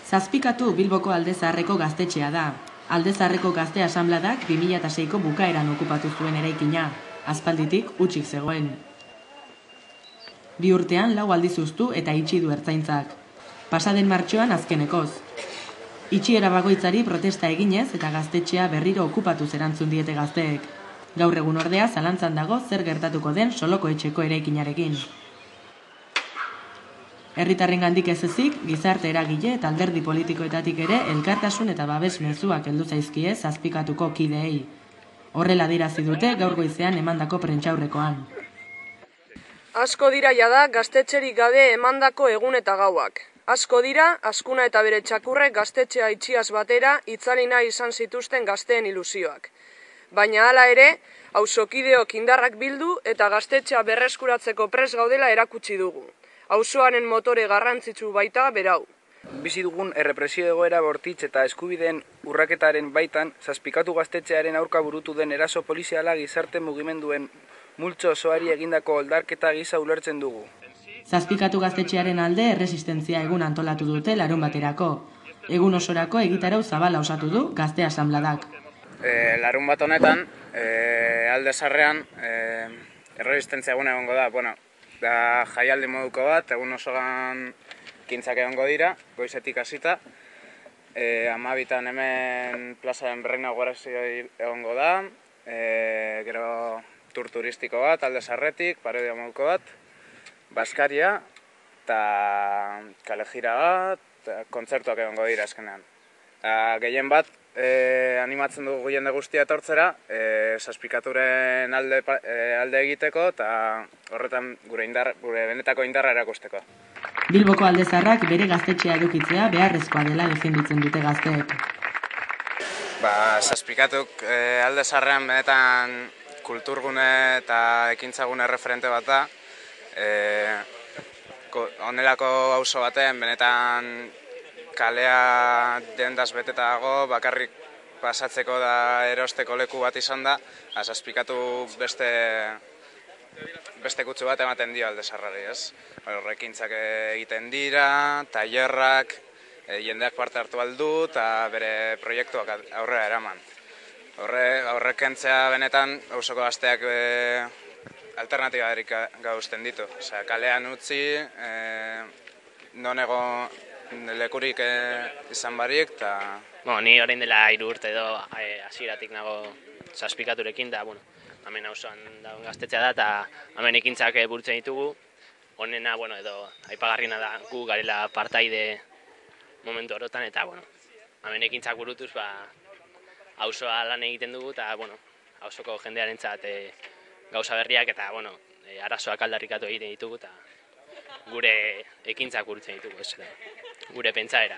Zazpikatu Bilboko Alde Zaharreko gaztetxea da. Alde Zaharreko Gazte Asanbladak 2006ko bukaeran okupatu zuen eraikina, aspalditik hutsik zegoen. 2 urtean 4 aldiz hustu eta itxi du ertzaintzak. Pasaden martxoan azkenekoz. Itxiera bakoitzari protesta eginez eta gaztetxea berriro okupatuz erantzun diete gazteek. Gaur egun ordea zalantzan dago zer gertatuko den Soloko etxeko eraikinarekin. Herritarrengandik ez ezik, gizarte eragile eta alderdi politikoetatik ere elkartasun eta babes mezuak heldu zaizkie Zazpikatuko kideei. Horrela adierazi dute gaur goizean emandako prentsaurrekoan. Asko dira jada gaztetxerik gabe emandako egun eta gauak. Asko dira, Askuna eta bere txakurrek gaztetxea itxiaz batera itzali nahi izan zituzten gazteen ilusioak. Baina hala ere, auzokideok indarrak bildu eta gaztetxea berreskuratzeko prest gaudela erakutsi dugu. Auzoaren motore garrantzitsu baita berau. Bizi dugun errepresio egoera bortitz eta eskubideen urraketaren baitan, Zazpikatu gaztetxearen aurka burutu den eraso poliziala gizarte mugimenduen multzo osoari egindako oldarketa gisa ulertzen dugu. Zazpikatu gaztetxearen alde erresistentzia egun antolatu dute larunbaterako. Egun osorako egitarau zabala osatu du Gazte Asanbladak. Larunbat honetan, Alde Zaharrean erresistentzia egun egongo da. Da jaialdi moduko bat, egun osoan ekintzak egongo dira, goizetik hasita. 12 hemen plazaren berrinauguratzioa egongo da. Gero tur turistiko bat, Alde Zaharretik, parodia moduko bat, Baskaria, eta kalejira bat, kontzertuak egongo dira azkenean. Gehien bat, animatzen dugu jende guztia etortzera, Zazpikaturen alde egiteko eta horretan gure benetako indarra erakusteko. Bilboko Alde Zaharrak bere gaztetxea edukitzea beharrezkoa dela defenditzen dute gazteek. Zazpikatuk Alde Zaharrean benetan kulturgune eta ekintzagune referente bat da. Honelako auzo baten benetan kalea dendaz beteta dago, bakarrik pasatzeko da erosteko leku bat izan da, Zazpikatu beste kutsu bat ematen dio Alde Zaharrari, ez? Horrekintzak egiten dira, tailerrak, jendeak parte hartu aldu eta bere proiektuak aurrera eraman. Horrek kentzea benetan auzoko gazteak alternatibarik gauzten ditu. Kalean utzi, non egon lekurik izan barik, eta... Ni orain dela 3 urte edo hasieratik nago Zazpikaturekin, da, hemen auzoan dagoen gaztetxea da, eta hemen ekintzak burutzen ditugu. Honena, edo aipagarriena da gu garela partaide momentu orotan, eta, hemen ekintzak burutuz, auzoa lan egiten dugu, eta, auzoko jendearentzat gauza berriak, eta, arazoak aldarrikatu egiten ditugu, eta gure ekintzak burutzen ditugu, gure pentsaera.